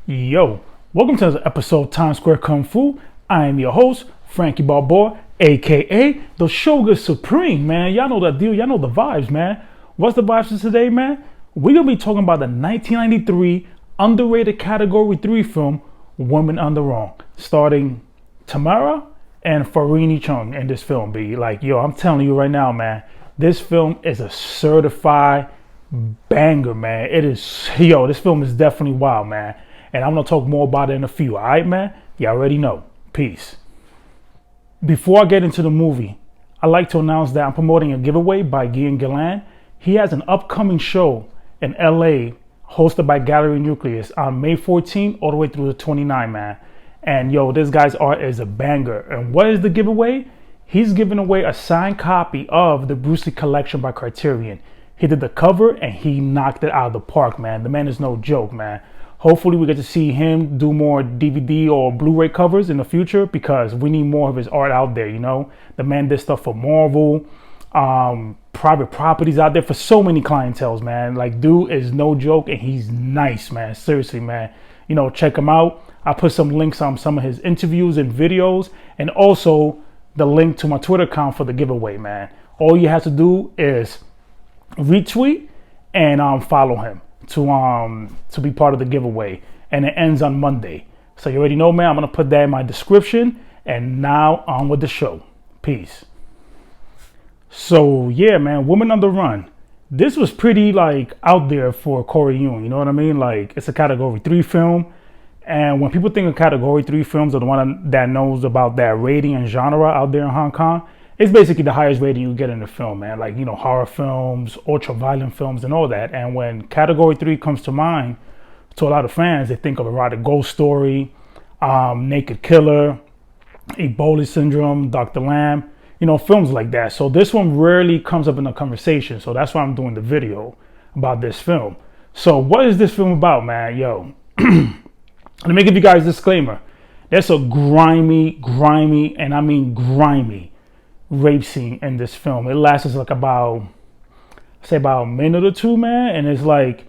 Yo, welcome to another episode of Times Square Kung Fu. I am your host, Frankie Balboa, aka the Shogun Supreme, man. Y'all know that deal, y'all know the vibes, man. What's the vibes for today, man? We're gonna be talking about the 1993 underrated Category 3 film, Women on the Wrong, starring Tamara and Farini Chung in this film, B. Like, yo, I'm telling you right now, man, this film is a certified banger, man. It is, yo, this film is definitely wild, man. And I'm going to talk more about it in a few. All right, man? You already know. Peace. Before I get into the movie, I'd like to announce that I'm promoting a giveaway by Gian Galang. He has an upcoming show in LA hosted by Gallery Nucleus on May 14th all the way through the 29th, man. And yo, this guy's art is a banger. And what is the giveaway? He's giving away a signed copy of the Bruce Lee collection by Criterion. He did the cover and he knocked it out of the park, man. The man is no joke, man. Hopefully we get to see him do more DVD or Blu-ray covers in the future because we need more of his art out there, you know? The man did stuff for Marvel, private properties out there for so many clienteles, man. Like, dude is no joke and he's nice, man. Seriously, man. You know, check him out. I put some links on some of his interviews and videos and also the link to my Twitter account for the giveaway, man. All you have to do is retweet and follow him to be part of the giveaway, and it ends on Monday. So you already know, man. I'm gonna put that in my description. And now on with the show. Peace. So yeah, man, Woman on the Run. This was pretty like out there for Korean. You know what I mean? Like, it's a Category 3 film, and when people think of Category 3 films, are the one that knows about that rating and genre out there in Hong Kong. It's basically the highest rating you get in the film, man. Like, you know, horror films, ultra-violent films, and all that. And when Category 3 comes to mind, to a lot of fans, they think of Erotic Ghost Story, Naked Killer, Ebola Syndrome, Dr. Lamb, you know, films like that. So this one rarely comes up in the conversation. So that's why I'm doing the video about this film. So what is this film about, man? Yo, let me give you guys a disclaimer. There's a grimy, and I mean grimy, rape scene in this film. It lasts like about a minute or two, man, and it's like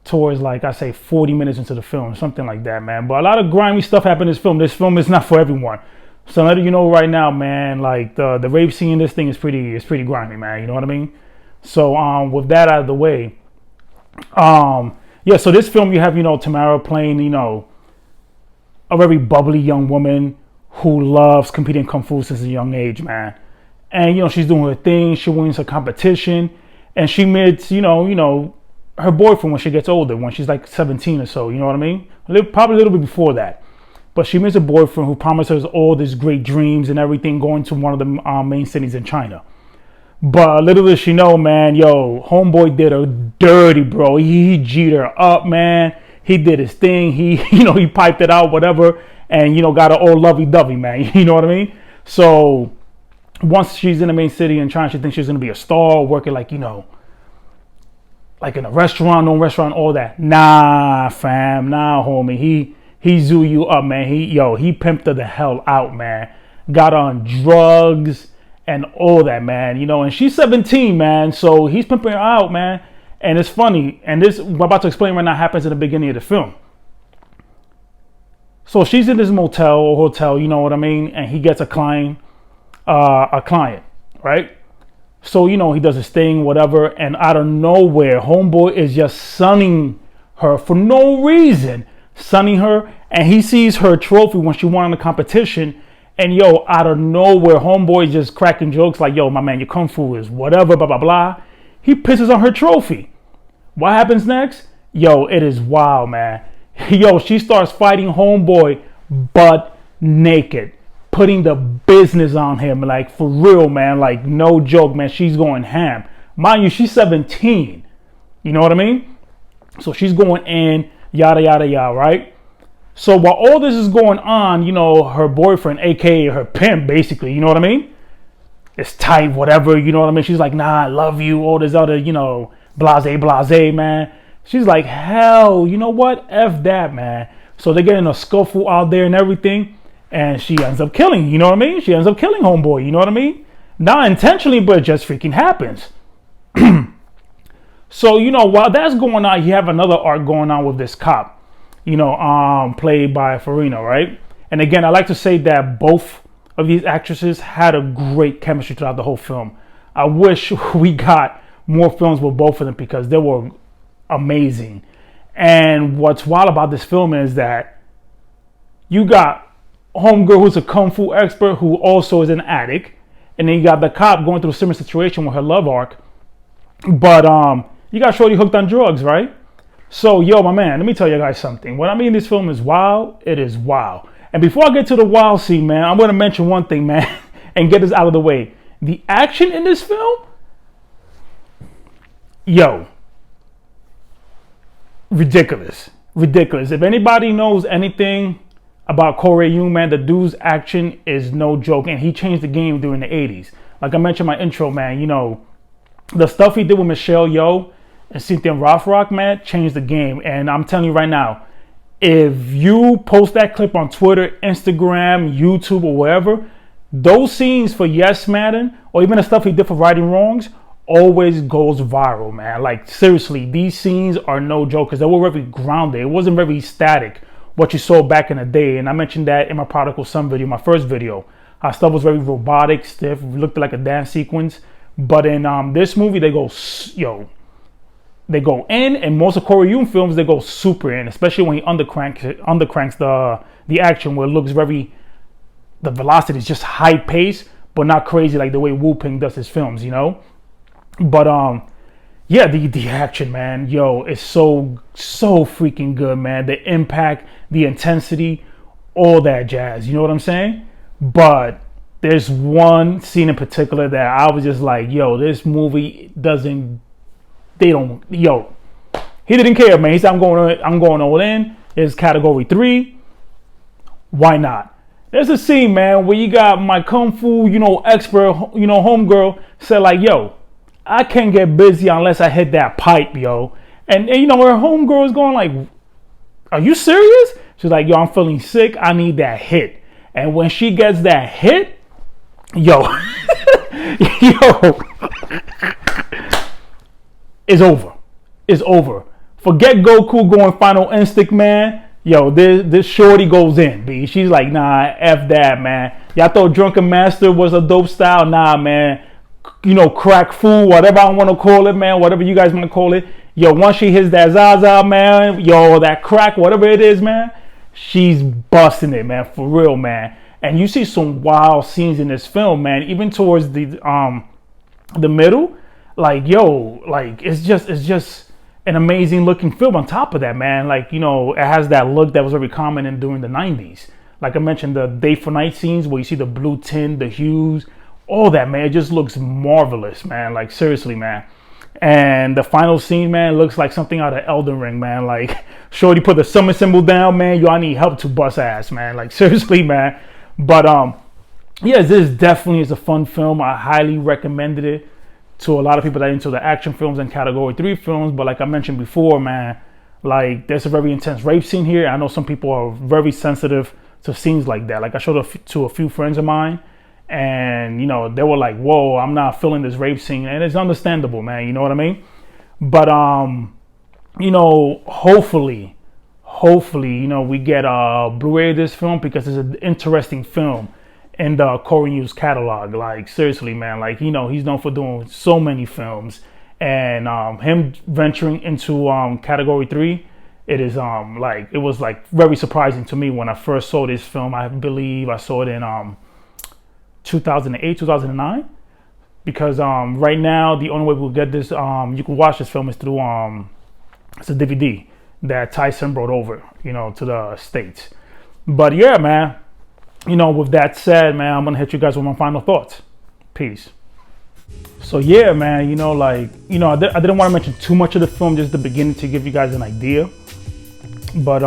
towards like I say 40 minutes into the film, something like that, man. But a lot of grimy stuff happened in this film. This film is not for everyone. So letting you know right now, man, like the rape scene in this thing is pretty grimy, man. You know what I mean? So with that out of the way, yeah. So this film, you have, you know, Tamara playing, you know, a very bubbly young woman who loves competing in Kung Fu since a young age, man. And, you know, she's doing her thing. She wins her competition. And she meets, you know, her boyfriend when she gets older, when she's like 17 or so. You know what I mean? Probably a little bit before that. But she meets a boyfriend who promises her all these great dreams and everything, going to one of the main cities in China. But little does she know, man, yo, homeboy did her dirty, bro. He G'd her up, man. He did his thing. He, you know, he piped it out, whatever. And, you know, got her all lovey-dovey, man. You know what I mean? So once she's in the main city in China, she thinks she's going to be a star, working like, you know, like in a restaurant, all that. Nah, fam. Nah, homie. He zoo you up, man. He pimped her the hell out, man. Got on drugs and all that, man. You know, and she's 17, man. So he's pimping her out, man. And it's funny. And this, what I'm about to explain right now, happens in the beginning of the film. So she's in this motel or hotel, you know what I mean? And he gets a client, right? So, you know, he does his thing, whatever, and out of nowhere, homeboy is just sunning her for no reason, sunning her, and he sees her trophy when she won in the competition, and yo, out of nowhere, homeboy is just cracking jokes like, yo, my man, your Kung Fu is whatever, blah, blah, blah. He pisses on her trophy. What happens next? Yo, it is wild, man. Yo, she starts fighting homeboy butt naked, putting the business on him, like for real, man, like no joke, man. She's going ham. Mind you, she's 17. You know what I mean? So she's going in, yada, yada, yada, right? So while all this is going on, you know, her boyfriend, aka her pimp, basically, you know what I mean? It's tight, whatever, you know what I mean? She's like, nah, I love you, all this other, you know, blase, man. She's like, hell, you know what? F that, man. So they get in a scuffle out there and everything. And she ends up killing, you know what I mean? She ends up killing homeboy, you know what I mean? Not intentionally, but it just freaking happens. So, you know, while that's going on, you have another arc going on with this cop. played by Farina, right? And again, I like to say that both of these actresses had a great chemistry throughout the whole film. I wish we got more films with both of them because they were amazing. And what's wild about this film is that you got homegirl who's a kung fu expert who also is an addict, and then you got the cop going through a similar situation with her love arc. But you got shorty hooked on drugs, right? So yo, my man, let me tell you guys something. When I mean this film is wild, it is wild. And before I get to the wild scene, man, I'm going to mention one thing, man, and get this out of the way. The action in this film, yo, ridiculous. If anybody knows anything about Criterion, man, the dude's action is no joke, and he changed the game during the 80s. Like I mentioned in my intro, man, the stuff he did with Michelle Yeoh and Cynthia Rothrock, man, changed the game. And I'm telling you right now, if you post that clip on Twitter, Instagram, YouTube, or wherever, those scenes for Yes Madden, or even the stuff he did for Righting Wrongs, always goes viral, man. Like, seriously, these scenes are no joke because they were very grounded. It wasn't very static, what you saw back in the day. And I mentioned that in my Prodigal Son video, my first video. How stuff was very robotic, stiff, looked like a dance sequence. But in this movie, they go, they go in, and most of Criterion films, they go super in, especially when he undercranks the action, where it looks very, the velocity is just high pace, but not crazy like the way Wu Ping does his films, But yeah, the action, man, yo, is so freaking good, man. The impact, the intensity, all that jazz. You know what I'm saying? But there's one scene in particular that I was just like, yo, this movie doesn't. He didn't care, man. He said, I'm going all in. It's category 3. Why not? There's a scene, man, where you got my kung fu, expert, homegirl said like, yo, I can't get busy unless I hit that pipe, yo. And her homegirl is going like, are you serious? She's like, yo, I'm feeling sick. I need that hit. And when she gets that hit, yo, it's over. It's over. Forget Goku going Final Instinct, man. Yo, this shorty goes in, B. She's like, nah, F that, man. Y'all thought Drunken Master was a dope style? Nah, man. Crack fool, whatever I want to call it, man. Whatever you guys want to call it. Yo, once she hits that Zaza, man. Yo, that crack, whatever it is, man. She's busting it, man. For real, man. And you see some wild scenes in this film, man. Even towards the middle. Like, yo, like, it's just an amazing looking film on top of that, man. Like, it has that look that was very common during the 90s. Like I mentioned, the day for night scenes where you see the blue tint, the hues, all that, man. It just looks marvelous, man. Like, seriously, man. And the final scene, man, looks like something out of Elden Ring, man. Like, shorty put the summon symbol down, man. Yo, I need help to bust ass, man. Like, seriously, man. But, yeah, this definitely is a fun film. I highly recommended it to a lot of people that are into the action films and category 3 films. But like I mentioned before, man, like, there's a very intense rape scene here. I know some people are very sensitive to scenes like that. Like, I showed it to a few friends of mine, and they were like, whoa, I'm not feeling this rape scene. And it's understandable, man. You know what I mean? But hopefully we get a Blu-ray of this film, because it's an interesting film in the Criterion catalog. Like, seriously, man, like, he's known for doing so many films, and him venturing into category 3, it is it was very surprising to me when I first saw this film. I believe I saw it in 2008, 2009, because right now the only way we'll get this, you can watch this film, is through it's a DVD that Tyson brought over to the States. But yeah, man, with that said, man, I'm gonna hit you guys with my final thoughts. Peace. So yeah, man, I didn't want to mention too much of the film, just the beginning, to give you guys an idea. But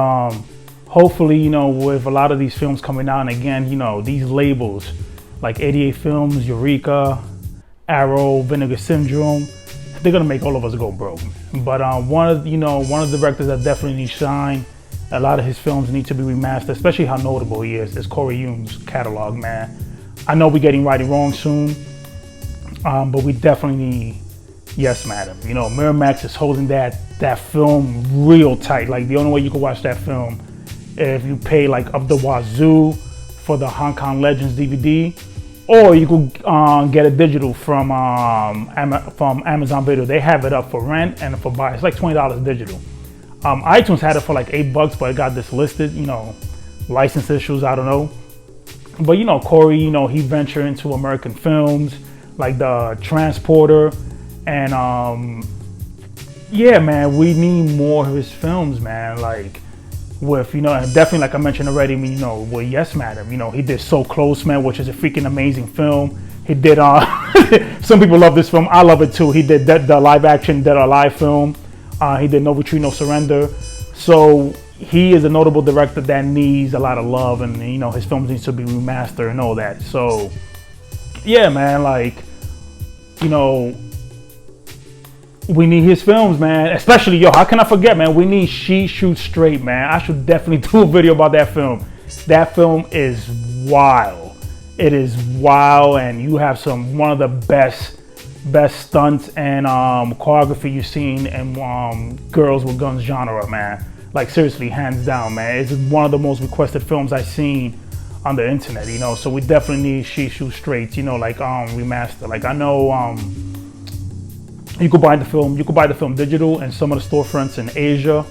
hopefully, with a lot of these films coming out, and again, these labels like 88 Films, Eureka, Arrow, Vinegar Syndrome, they're gonna make all of us go broke. But one of the directors that definitely needs shine. A lot of his films need to be remastered, especially how notable he is Criterion catalog, man. I know we're getting Righting Wrongs soon, but we definitely need Yes Madam. You know, Miramax is holding that film real tight. Like the only way you can watch that film if you pay like up the wazoo for the Hong Kong Legends DVD, or you could get a digital from Amazon Video. They have it up for rent and for buy. It's like $20 digital. iTunes had it for like $8, but it got dislisted. You know, license issues. I don't know. But you know, Corey, you know, he ventured into American films like The Transporter, and yeah, man, we need more of his films, man. Like with, you know, and definitely like I mentioned already, I mean, you know, with Yes Madam, you know, he did So Close, man, which is a freaking amazing film. He did some people love this film. I love it too. He did the live action Dead or Alive film. He did No Retreat, No Surrender. So he is a notable director that needs a lot of love, and you know, his films needs to be remastered and all that. So yeah, man, like, you know, we need his films, man. Especially, yo, how can I forget, man? We need She Shoots Straight, man. I should definitely do a video about that film. That film is wild. It is wild, and you have one of the best stunts and choreography you've seen in girls with guns genre, man. Like seriously, hands down, man. It's one of the most requested films I've seen on the internet, you know. So we definitely need She Shoots Straight, you know, like remaster. Like I know you could buy the film digital in some of the storefronts in Asia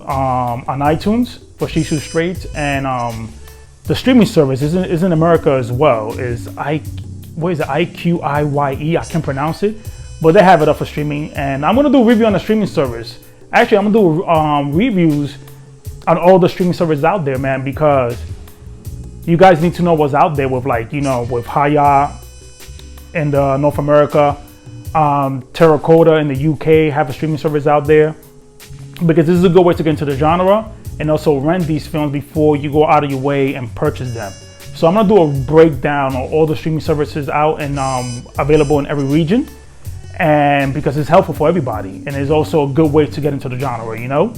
on iTunes for She Shoots Straight, and the streaming service is in America as well. What is it? IQIYE? I can't pronounce it, but they have it up for streaming. And I'm gonna do a review on the streaming service. Actually, I'm gonna do reviews on all the streaming services out there, man, because you guys need to know what's out there with, like, you know, with Haya in the North America. Terracotta in the UK have a streaming service out there, because this is a good way to get into the genre and also rent these films before you go out of your way and purchase them. So I'm gonna do a breakdown of all the streaming services out and available in every region, and because it's helpful for everybody, and it's also a good way to get into the genre, you know.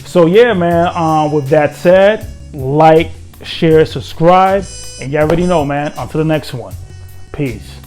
So yeah, man, with that said, like, share, subscribe, and you already know, man. Until the next one, peace.